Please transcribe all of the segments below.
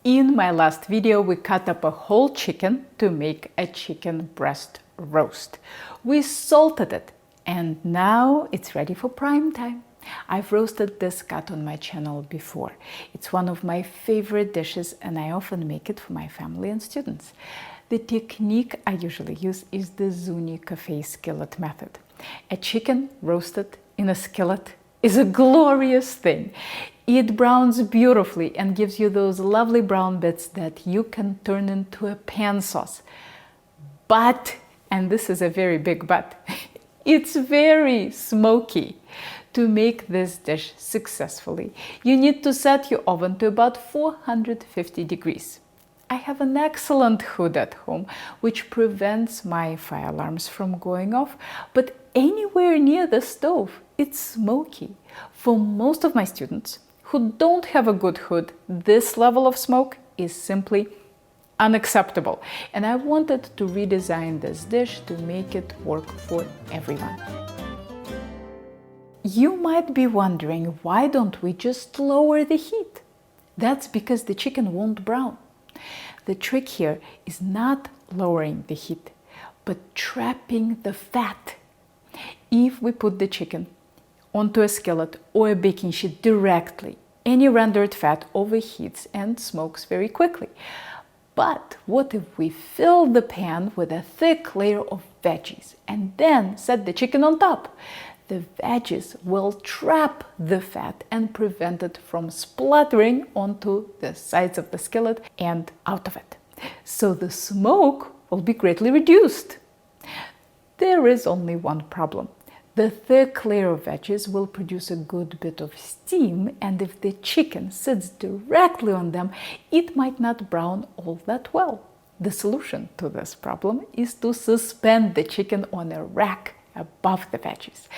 In my last video, we cut up a whole chicken to make a chicken breast roast. We salted it, and now it's ready for prime time. I've roasted this cut on my channel before. It's one of my favorite dishes, and I often make it for my family and students. The technique I usually use is the Zuni Cafe skillet method. A chicken roasted in a skillet is a glorious thing. It browns beautifully and gives you those lovely brown bits that you can turn into a pan sauce. But, and this is a very big but, it's very smoky. To make this dish successfully, you need to set your oven to about 450 degrees. I have an excellent hood at home, which prevents my fire alarms from going off, but anywhere near the stove, it's smoky. For most of my students who don't have a good hood, this level of smoke is simply unacceptable. And I wanted to redesign this dish to make it work for everyone. You might be wondering, why don't we just lower the heat? That's because the chicken won't brown. The trick here is not lowering the heat, but trapping the fat. If we put the chicken onto a skillet or a baking sheet directly, any rendered fat overheats and smokes very quickly. But what if we fill the pan with a thick layer of veggies and then set the chicken on top? The veggies will trap the fat and prevent it from spluttering onto the sides of the skillet and out of it. So the smoke will be greatly reduced. There is only one problem. The thick layer of veggies will produce a good bit of steam, and if the chicken sits directly on them, it might not brown all that well. The solution to this problem is to suspend the chicken on a rack above the veggies.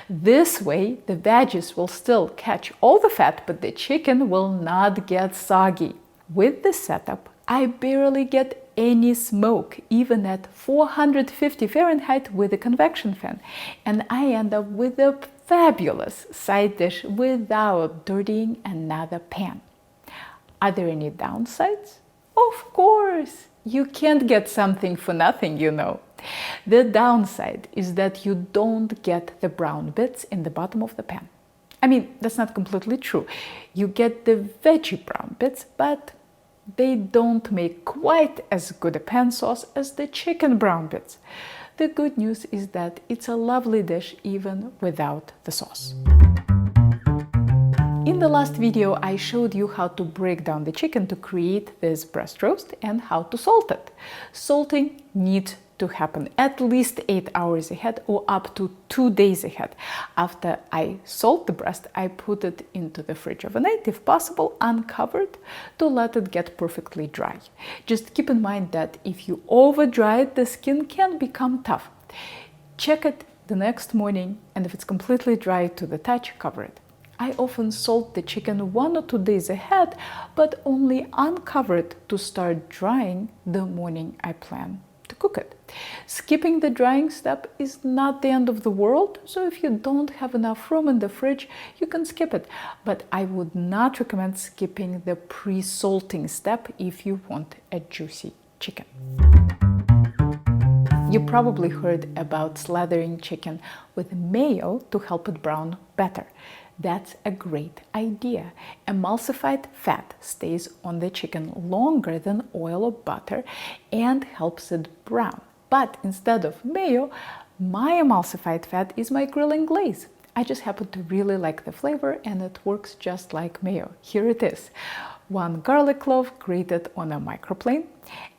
This way, the veggies will still catch all the fat, but the chicken will not get soggy. With this setup, I barely get any smoke, even at 450 Fahrenheit with a convection fan, and I end up with a fabulous side dish without dirtying another pan. Are there any downsides? Of course! You can't get something for nothing, you know. The downside is that you don't get the brown bits in the bottom of the pan. I mean, that's not completely true. You get the veggie brown bits, but they don't make quite as good a pan sauce as the chicken brown bits. The good news is that it's a lovely dish even without the sauce. In the last video, I showed you how to break down the chicken to create this breast roast and how to salt it. Salting needs to happen at least 8 hours ahead or up to 2 days ahead. After I salt the breast, I put it into the fridge overnight, if possible, uncovered, to let it get perfectly dry. Just keep in mind that if you over dry it, the skin can become tough. Check it the next morning, and if it's completely dry to the touch, cover it. I often salt the chicken 1 or 2 days ahead, but only uncover it to start drying the morning I plan to cook it. Skipping the drying step is not the end of the world, so if you don't have enough room in the fridge, you can skip it. But I would not recommend skipping the pre-salting step if you want a juicy chicken. You probably heard about slathering chicken with mayo to help it brown better. That's a great idea. Emulsified fat stays on the chicken longer than oil or butter and helps it brown. But instead of mayo, my emulsified fat is my grilling glaze. I just happen to really like the flavor, and it works just like mayo. Here it is. 1 garlic clove grated on a microplane,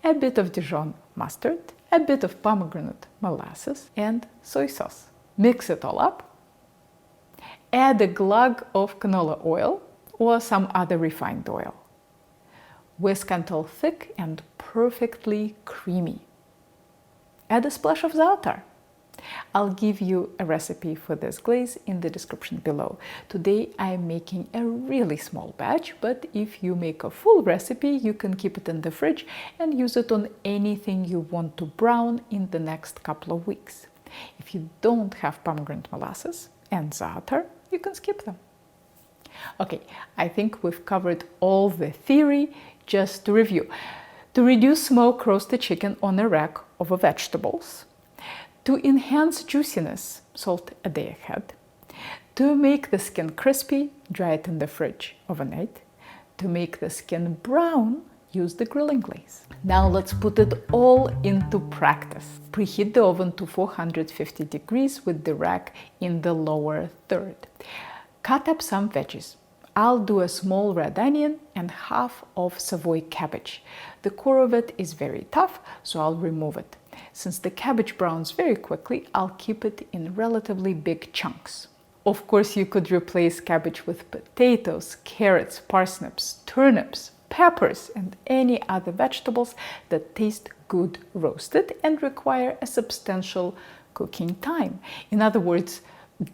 a bit of Dijon mustard, a bit of pomegranate molasses, and soy sauce. Mix it all up. Add a glug of canola oil or some other refined oil. Whisk until thick and perfectly creamy. Add a splash of za'atar. I'll give you a recipe for this glaze in the description below. Today I'm making a really small batch, but if you make a full recipe, you can keep it in the fridge and use it on anything you want to brown in the next couple of weeks. If you don't have pomegranate molasses and za'atar, you can skip them. Okay, I think we've covered all the theory. Just to review, to reduce smoke, roast the chicken on a rack over vegetables. To enhance juiciness, salt a day ahead. To make the skin crispy, dry it in the fridge overnight. To make the skin brown, use the grilling glaze. Now let's put it all into practice. Preheat the oven to 450 degrees with the rack in the lower third. Cut up some veggies. I'll do a small red onion and half of Savoy cabbage. The core of it is very tough, so I'll remove it. Since the cabbage browns very quickly, I'll keep it in relatively big chunks. Of course, you could replace cabbage with potatoes, carrots, parsnips, turnips, peppers, and any other vegetables that taste good roasted and require a substantial cooking time. In other words,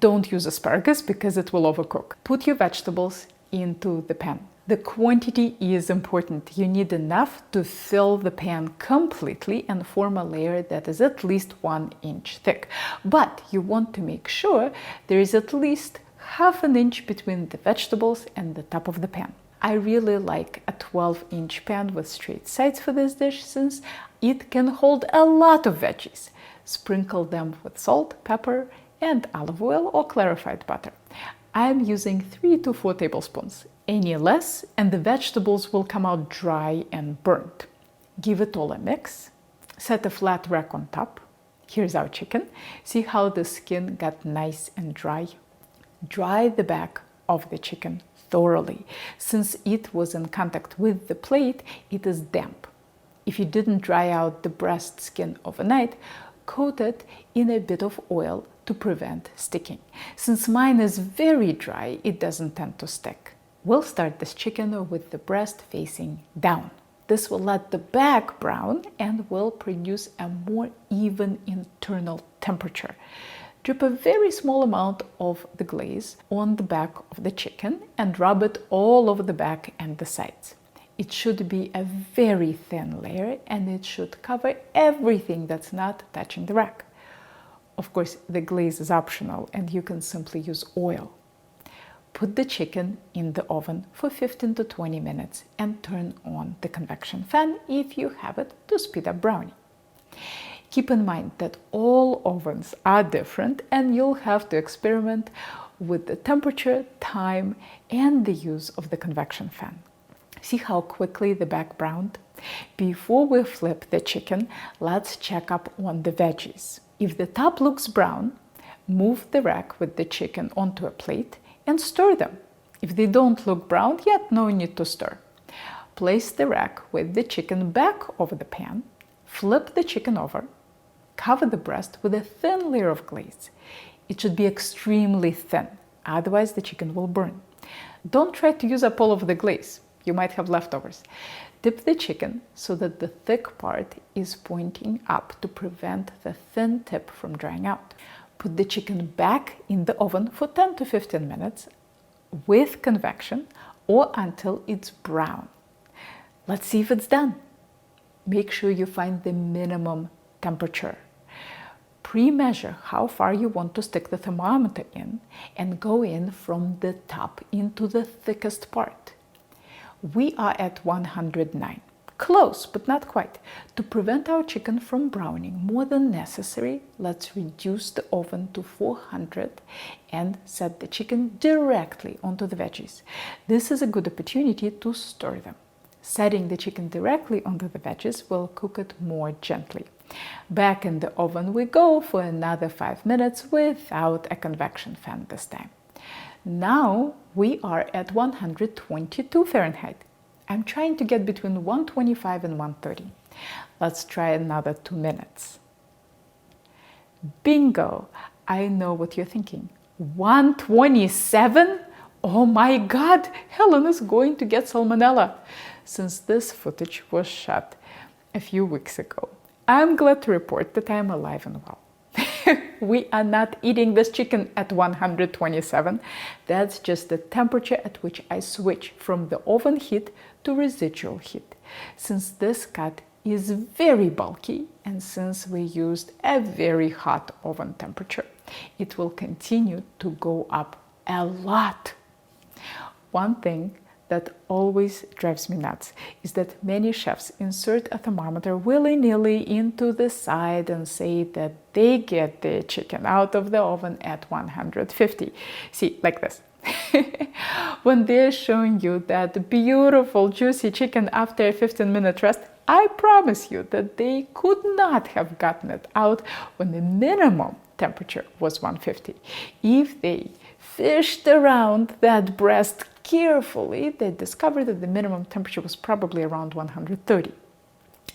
don't use asparagus because it will overcook. Put your vegetables into the pan. The quantity is important. You need enough to fill the pan completely and form a layer that is at least 1 inch thick. But you want to make sure there is at least half an inch between the vegetables and the top of the pan. I really like a 12-inch pan with straight sides for this dish since it can hold a lot of veggies. Sprinkle them with salt, pepper, and olive oil or clarified butter. I'm using 3 to 4 tablespoons. Any less and the vegetables will come out dry and burnt. Give it all a mix. Set a flat rack on top. Here's our chicken. See how the skin got nice and dry? Dry the back of the chicken thoroughly. Since it was in contact with the plate, it is damp. If you didn't dry out the breast skin overnight, coat it in a bit of oil to prevent sticking. Since mine is very dry, it doesn't tend to stick. We'll start this chicken with the breast facing down. This will let the back brown and will produce a more even internal temperature. Drip a very small amount of the glaze on the back of the chicken and rub it all over the back and the sides. It should be a very thin layer and it should cover everything that's not touching the rack. Of course, the glaze is optional and you can simply use oil. Put the chicken in the oven for 15 to 20 minutes and turn on the convection fan if you have it to speed up browning. Keep in mind that all ovens are different and you'll have to experiment with the temperature, time, and the use of the convection fan. See how quickly the back browned? Before we flip the chicken, let's check up on the veggies. If the top looks brown, move the rack with the chicken onto a plate and stir them. If they don't look brown yet, no need to stir. Place the rack with the chicken back over the pan, flip the chicken over, cover the breast with a thin layer of glaze. It should be extremely thin, otherwise the chicken will burn. Don't try to use up all of the glaze. You might have leftovers. Dip the chicken so that the thick part is pointing up to prevent the thin tip from drying out. Put the chicken back in the oven for 10 to 15 minutes with convection or until it's brown. Let's see if it's done. Make sure you find the minimum temperature. Pre-measure how far you want to stick the thermometer in and go in from the top into the thickest part. We are at 109. Close, but not quite. To prevent our chicken from browning more than necessary, let's reduce the oven to 400 and set the chicken directly onto the veggies. This is a good opportunity to stir them. Setting the chicken directly onto the veggies will cook it more gently. Back in the oven we go for another 5 minutes without a convection fan this time. Now we are at 122 Fahrenheit. I'm trying to get between 125 and 130. Let's try another 2 minutes. Bingo! I know what you're thinking. 127? Oh my God! Helen is going to get salmonella. Since this footage was shot a few weeks ago, I'm glad to report that I'm alive and well. We are not eating this chicken at 127. That's just the temperature at which I switch from the oven heat to residual heat. Since this cut is very bulky and since we used a very hot oven temperature, it will continue to go up a lot. One thing that always drives me nuts is that many chefs insert a thermometer willy-nilly into the side and say that they get the chicken out of the oven at 150. See, like this. When they're showing you that beautiful juicy chicken after a 15-minute rest, I promise you that they could not have gotten it out when the minimum temperature was 150. If they fished around that breast carefully, they discovered that the minimum temperature was probably around 130.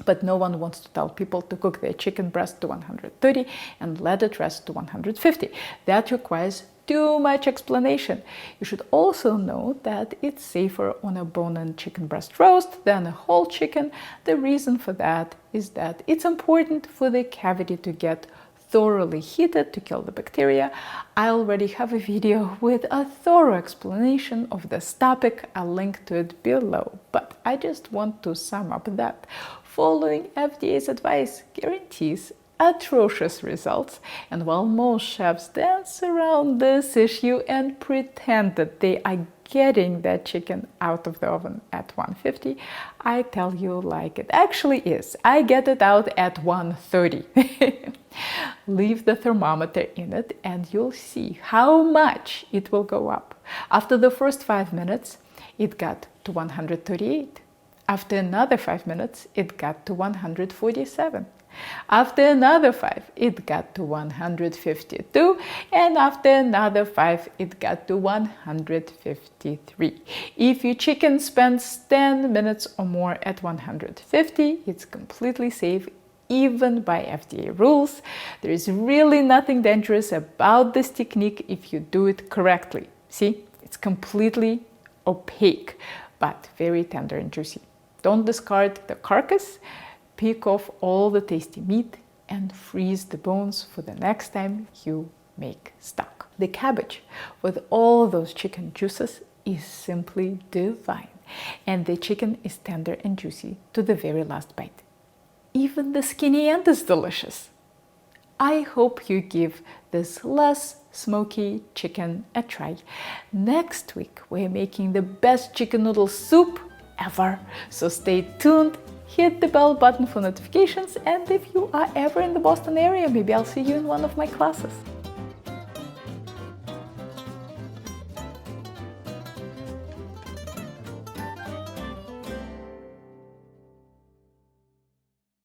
But no one wants to tell people to cook their chicken breast to 130 and let it rest to 150. That requires too much explanation. You should also know that it's safer on a bone-in chicken breast roast than a whole chicken. The reason for that is that it's important for the cavity to get thoroughly heated to kill the bacteria. I already have a video with a thorough explanation of this topic. I'll link to it below, but I just want to sum up that following FDA's advice guarantees atrocious results. And while most chefs dance around this issue and pretend that they are getting that chicken out of the oven at 150, I tell you like it actually is. I get it out at 130. Leave the thermometer in it and you'll see how much it will go up. After the first 5 minutes, it got to 138. After another 5 minutes, it got to 147. After another 5, it got to 152, and after another 5, it got to 153. If your chicken spends 10 minutes or more at 150, it's completely safe, even by FDA rules. There is really nothing dangerous about this technique if you do it correctly. See, it's completely opaque, but very tender and juicy. Don't discard the carcass. Pick off all the tasty meat and freeze the bones for the next time you make stock. The cabbage with all those chicken juices is simply divine, and the chicken is tender and juicy to the very last bite. Even the skinny end is delicious. I hope you give this less smoky chicken a try. Next week we're making the best chicken noodle soup ever, so stay tuned. Hit the bell button for notifications, and if you are ever in the Boston area, maybe I'll see you in one of my classes.